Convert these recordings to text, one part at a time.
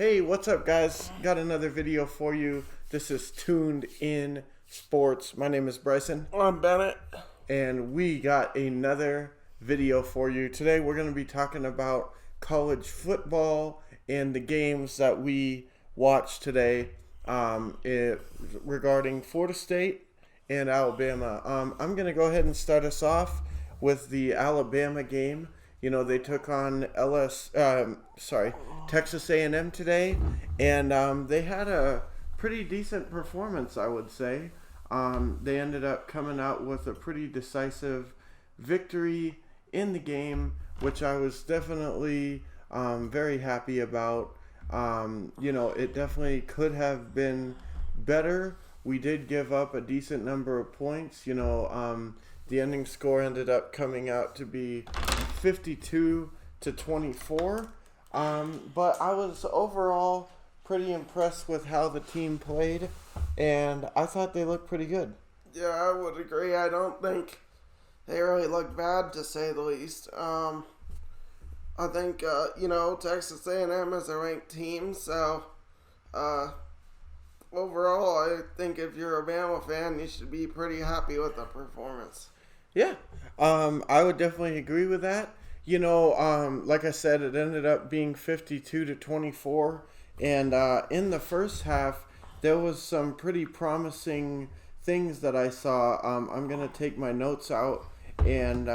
Hey, what's up, guys? Got another video for you. This is Tuned In Sports. My name is Bryson. I'm Bennett. And we got another video for you. Today we're going to be talking about college football and the games that we watched today regarding Florida State and Alabama. I'm going to go ahead and start us off with the Alabama game. You know, they took on Texas A&M today, and they had a pretty decent performance, I would say. They ended up coming out with a pretty decisive victory in the game, which I was definitely very happy about. It definitely could have been better. We did give up a decent number of points. The ending score ended up coming out to be 52-24. But I was overall pretty impressed with how the team played, and I thought they looked pretty good. Yeah, I would agree. I don't think they really looked bad, to say the least. I think, Texas A&M is a ranked team, so overall, I think if you're a Bama fan, you should be pretty happy with the performance. Yeah, I would definitely agree with that. Like I said, it ended up being 52-24, and in the first half, there was some pretty promising things that I saw. I'm going to take my notes out and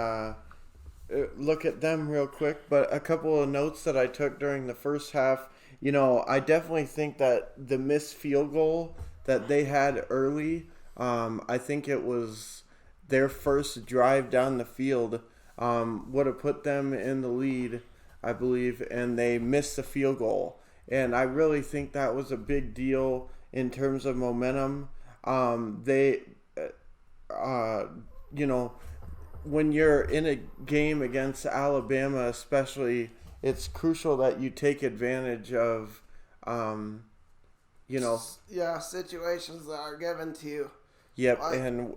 look at them real quick, but a couple of notes that I took during the first half, I definitely think that the missed field goal that they had early, I think it was their first drive down the field, would have put them in the lead, I believe, and they missed the field goal. And I really think that was a big deal in terms of momentum. When you're in a game against Alabama especially, it's crucial that you take advantage of, situations that are given to you. Yep,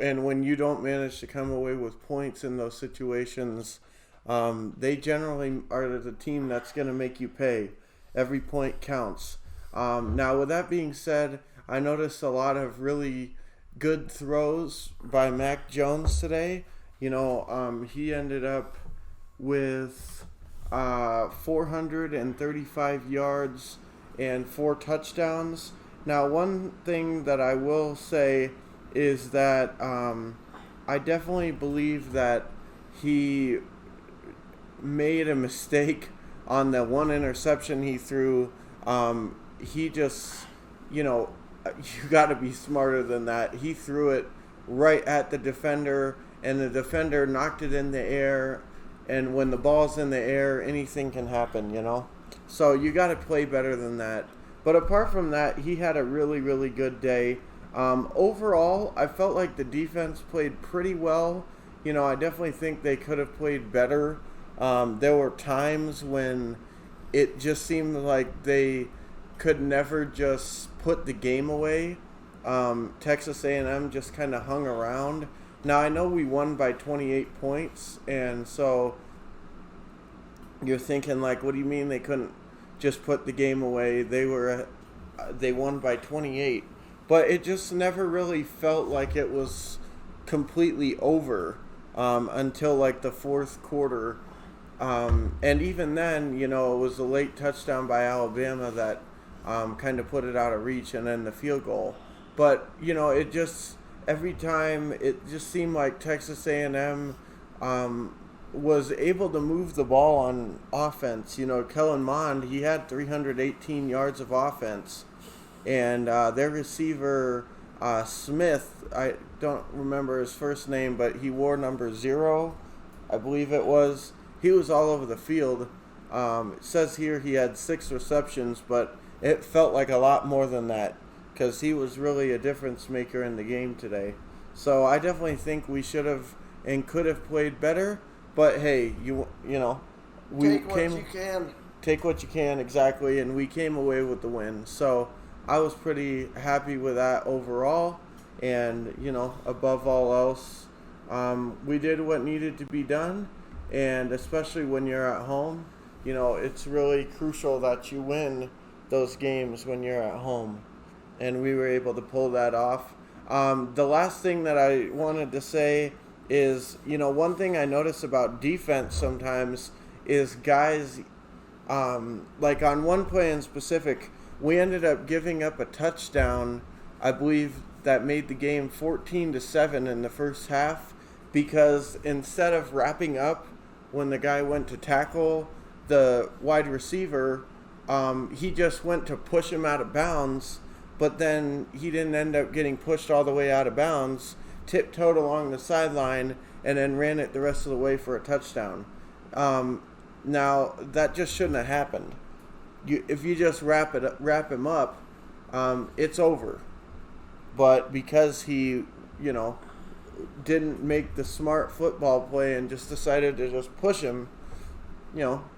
and when you don't manage to come away with points in those situations, they generally are the team that's going to make you pay. Every point counts. Now, with that being said, I noticed a lot of really good throws by Mac Jones today. He ended up with 435 yards and 4 touchdowns. Now, one thing that I will say is that I definitely believe that he made a mistake on the one interception he threw. He just, you got to be smarter than that. He threw it right at the defender, and the defender knocked it in the air. And when the ball's in the air, anything can happen, So you got to play better than that. But apart from that, he had a really, really good day. Overall, I felt like the defense played pretty well. I definitely think they could have played better. There were times when it just seemed like they could never just put the game away. Texas A&M just kind of hung around. Now, I know we won by 28 points, and so you're thinking, what do you mean they couldn't just put the game away? They won by 28. But it just never really felt like it was completely over until the fourth quarter. And even then, it was a late touchdown by Alabama that kind of put it out of reach, and then the field goal. But, it just, every time, it just seemed like Texas A&M was able to move the ball on offense. Kellen Mond, he had 318 yards of offense. And their receiver, Smith, I don't remember his first name, but he wore number 0, I believe it was. He was all over the field. It says here he had 6 receptions, but it felt like a lot more than that because he was really a difference maker in the game today. So I definitely think we should have and could have played better. But hey, you can. Take what you can, exactly, and we came away with the win. So I was pretty happy with that overall, and above all else, we did what needed to be done, and especially when you're at home, it's really crucial that you win those games when you're at home, and we were able to pull that off. The last thing that I wanted to say is, one thing I notice about defense sometimes is guys, like on one play in specific, we ended up giving up a touchdown, I believe, that made the game 14-7 in the first half, because instead of wrapping up when the guy went to tackle the wide receiver, he just went to push him out of bounds, but then he didn't end up getting pushed all the way out of bounds, tiptoed along the sideline, and then ran it the rest of the way for a touchdown. Now, that just shouldn't have happened. If you just wrap him up, it's over. But because he, didn't make the smart football play and just decided to just push him,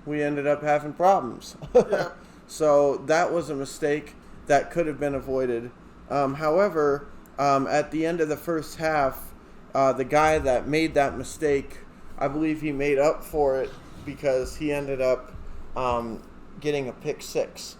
we ended up having problems. Yeah. So that was a mistake that could have been avoided. However, at the end of the first half, the guy that made that mistake, I believe he made up for it because he ended up getting a pick six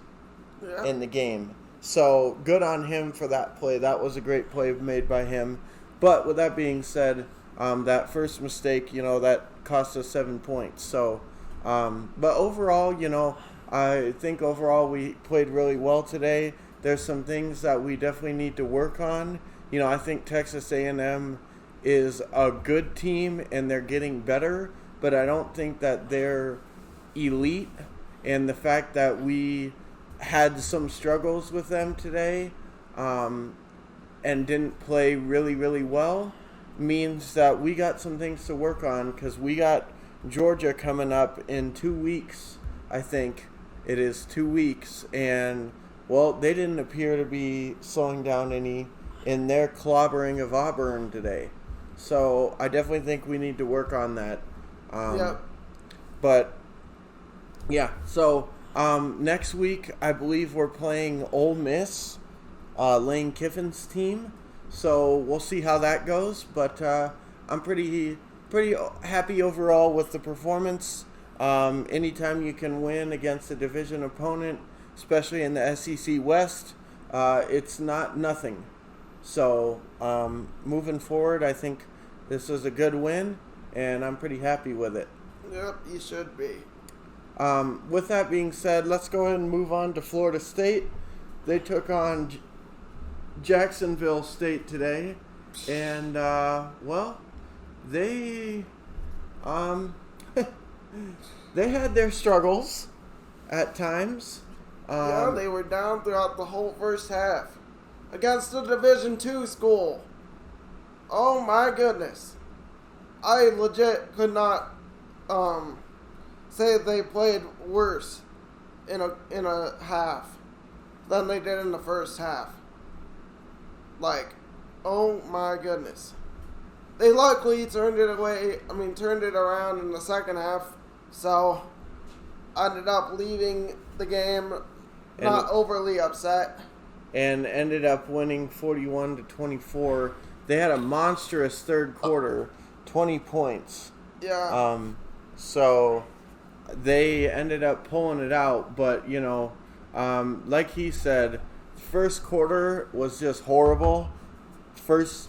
in the game. So good on him for that play. That was a great play made by him. But with that being said, that first mistake, that cost us 7 points. So, but overall, I think overall we played really well today. There's some things that we definitely need to work on. I think Texas A&M is a good team and they're getting better, but I don't think that they're elite. And the fact that we had some struggles with them today and didn't play really, really well means that we got some things to work on, because we got Georgia coming up in 2 weeks. I think it is 2 weeks, and well, they didn't appear to be slowing down any in their clobbering of Auburn today. So I definitely think we need to work on that. But yeah, so next week I believe we're playing Ole Miss, Lane Kiffin's team. So we'll see how that goes. But I'm pretty happy overall with the performance. Anytime you can win against a division opponent, especially in the SEC West, it's not nothing. So moving forward, I think this is a good win, and I'm pretty happy with it. Yep, you should be. With that being said, let's go ahead and move on to Florida State. They took on Jacksonville State today, and well, they they had their struggles at times. They were down throughout the whole first half against a Division II school. Oh my goodness. I legit could not say they played worse in a half than they did in the first half. Like, oh my goodness. They luckily turned it around in the second half, so I ended up leaving the game not overly upset. And ended up winning 41-24. They had a monstrous third quarter, 20 points. Yeah. So they ended up pulling it out, but like he said, first quarter was just horrible. First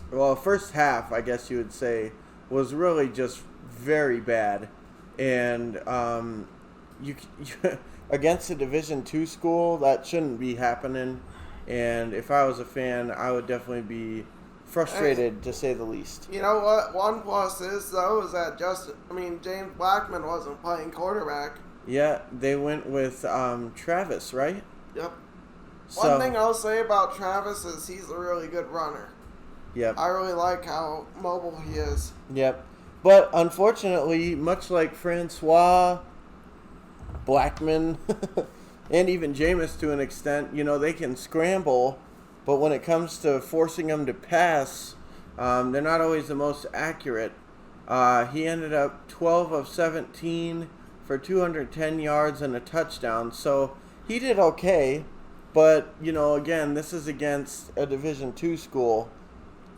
half, I guess you would say, was really just very bad. And you against a Division II school, that shouldn't be happening. And if I was a fan, I would definitely be frustrated, to say the least. You know what? One plus is, though, is that James Blackman wasn't playing quarterback. Yeah, they went with Travis, right? Yep. So, one thing I'll say about Travis is he's a really good runner. Yep. I really like how mobile he is. Yep. But unfortunately, much like Francois, Blackman, and even Jameis to an extent, they can scramble, but when it comes to forcing them to pass, they're not always the most accurate. He ended up 12 of 17 for 210 yards and a touchdown, so he did okay. But, again, this is against a Division II school.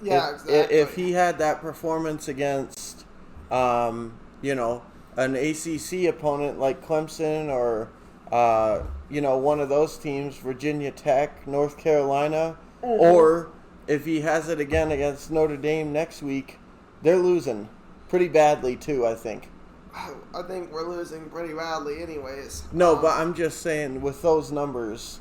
Yeah, exactly. If he had that performance against, an ACC opponent like Clemson or one of those teams, Virginia Tech, North Carolina, or if he has it again against Notre Dame next week, they're losing pretty badly too, I think. I think we're losing pretty badly anyways. No, but I'm just saying with those numbers,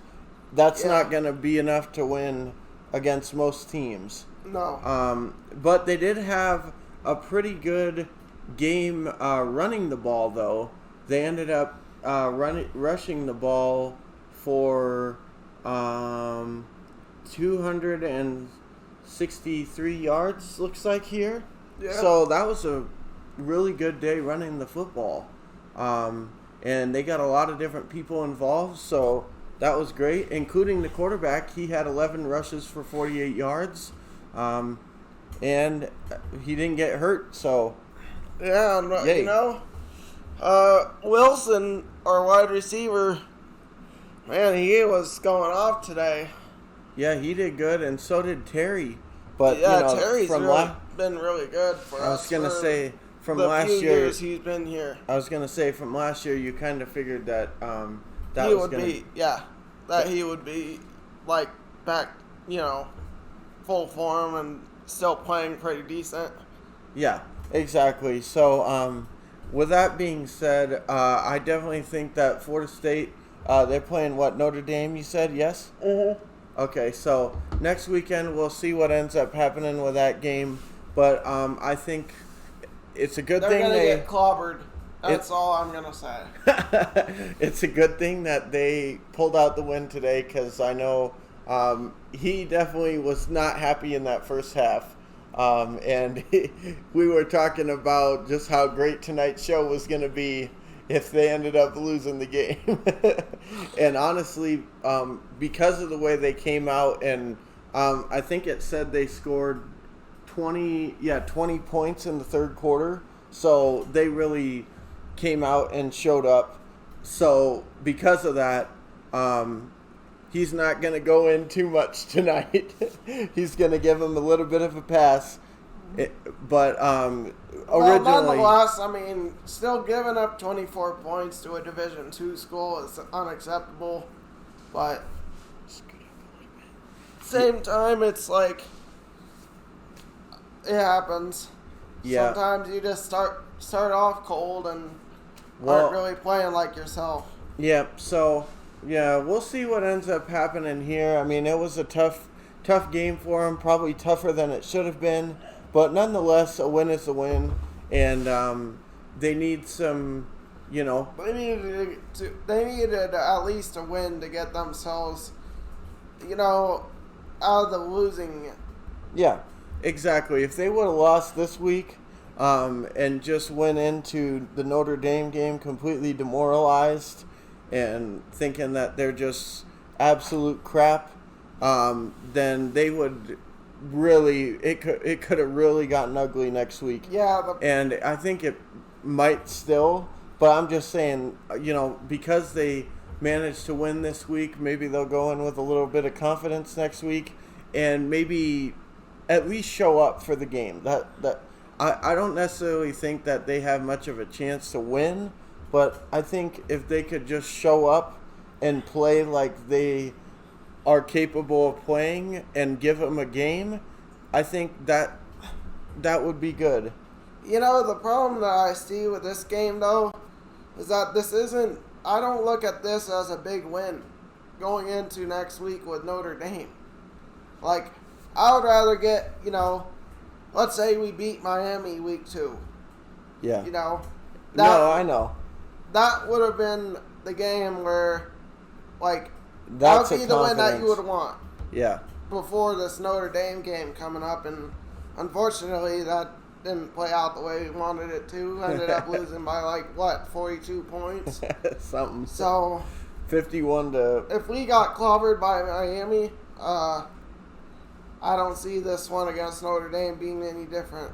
that's not going to be enough to win against most teams. No. But they did have a pretty good game running the ball, though. They ended up rushing the ball for 263 yards, looks like here. Yeah. So that was a really good day running the football. And they got a lot of different people involved, so that was great, including the quarterback. He had 11 rushes for 48 yards, and he didn't get hurt, so yeah, yay. Wilson, our wide receiver, man, he was going off today. Yeah, he did good, and so did Terry. But Terry's been really good for us. I was gonna say from the last few year. Years he's been here. I was gonna say from last year, you kind of figured that that he was would gonna be he would be like back, full form and still playing pretty decent. Yeah, exactly. So with that being said, I definitely think that Florida State, they're playing Notre Dame, you said, yes? Mm-hmm. Okay, so next weekend we'll see what ends up happening with that game. But I think it's a good thing they're going to get clobbered. That's all I'm going to say. It's a good thing that they pulled out the win today, because I know he definitely was not happy in that first half. And we were talking about just how great tonight's show was going to be if they ended up losing the game. And honestly, because of the way they came out, and I think it said they scored 20 points in the third quarter. So they really came out and showed up. So because of that, he's not going to go in too much tonight. He's going to give him a little bit of a pass. But originally, nonetheless, still giving up 24 points to a Division II school is unacceptable. But same time, it's like it happens. Yeah. Sometimes you just start off cold and aren't really playing like yourself. Yeah. So we'll see what ends up happening here. It was a tough game for him, probably tougher than it should have been. But nonetheless, a win is a win, and they need some, They needed at least a win to get themselves, out of the losing. Yeah, exactly. If they would have lost this week, and just went into the Notre Dame game completely demoralized and thinking that they're just absolute crap, then they would. Really, it could have really gotten ugly next week. Yeah. And I think it might still, but I'm just saying, because they managed to win this week, maybe they'll go in with a little bit of confidence next week and maybe at least show up for the game. I don't necessarily think that they have much of a chance to win, but I think if they could just show up and play like they are capable of playing and give them a game, I think that would be good. The problem that I see with this game, though, is that I don't look at this as a big win going into next week with Notre Dame. Like, I would rather get, let's say we beat Miami week 2. Yeah. I know. That would have been the game where, like, that would be the win that you would want. Yeah. Before this Notre Dame game coming up, and unfortunately that didn't play out the way we wanted it to. Ended up losing by 42 points. Something. So 51 to. If we got clobbered by Miami, I don't see this one against Notre Dame being any different.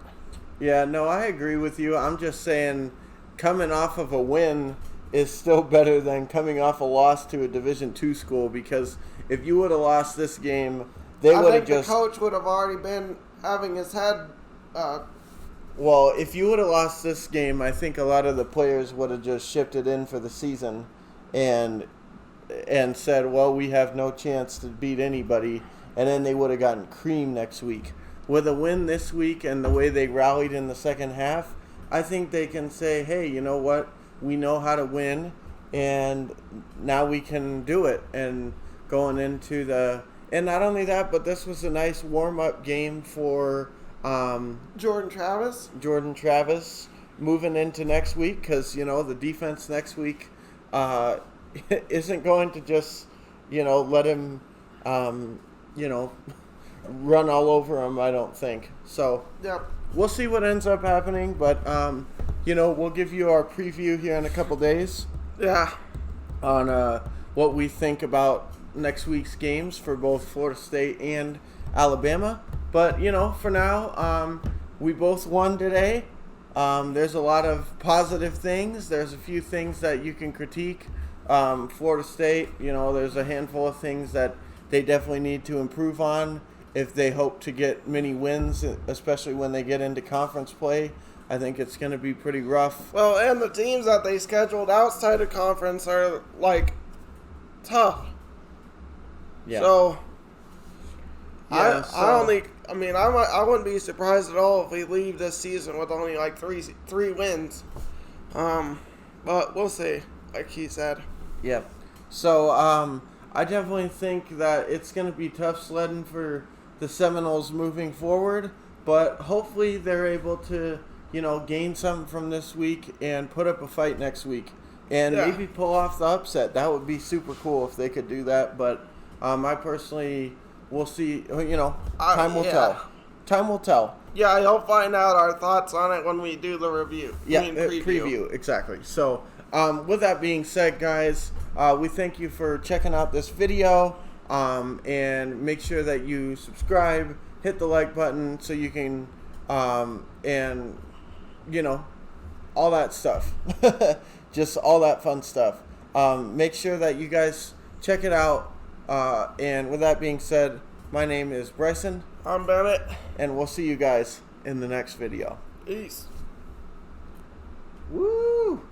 Yeah, no, I agree with you. I'm just saying, coming off of a win is still better than coming off a loss to a Division II school, because if you would have lost this game, they would have just... the coach would have already been having his head... Well, if you would have lost this game, I think a lot of the players would have just shipped it in for the season. and said, well, we have no chance to beat anybody, and then they would have gotten creamed next week. With a win this week and the way they rallied in the second half, I think they can say, hey, you know what? We know how to win, and now we can do it. And going into and not only that, but this was a nice warm-up game for Jordan Travis moving into next week, because, the defense next week isn't going to just, let him, run all over him, I don't think. So yep. We'll see what ends up happening, but, we'll give you our preview here in a couple days. Yeah. On what we think about next week's games for both Florida State and Alabama. But, for now, we both won today. There's a lot of positive things. There's a few things that you can critique. Florida State, there's a handful of things that they definitely need to improve on if they hope to get many wins, especially when they get into conference play. I think it's going to be pretty rough. Well, and the teams that they scheduled outside of conference are, tough. Yeah. So, yeah, I wouldn't be surprised at all if we leave this season with only, three wins. But we'll see, like he said. Yeah. So, I definitely think that it's going to be tough sledding for the Seminoles moving forward, but hopefully they're able to, gain something from this week and put up a fight next week and maybe pull off the upset. That would be super cool if they could do that, but I personally will see, time will tell. Time will tell. Yeah, you'll find out our thoughts on it when we do the review. Yeah, preview, exactly. So, with that being said, guys, we thank you for checking out this video, and make sure that you subscribe, hit the like button so you can, and, all that stuff. Just all that fun stuff. Make sure that you guys check it out, and with that being said, my name is Bryson. I'm Bennett. And we'll see you guys in the next video. Peace. Woo!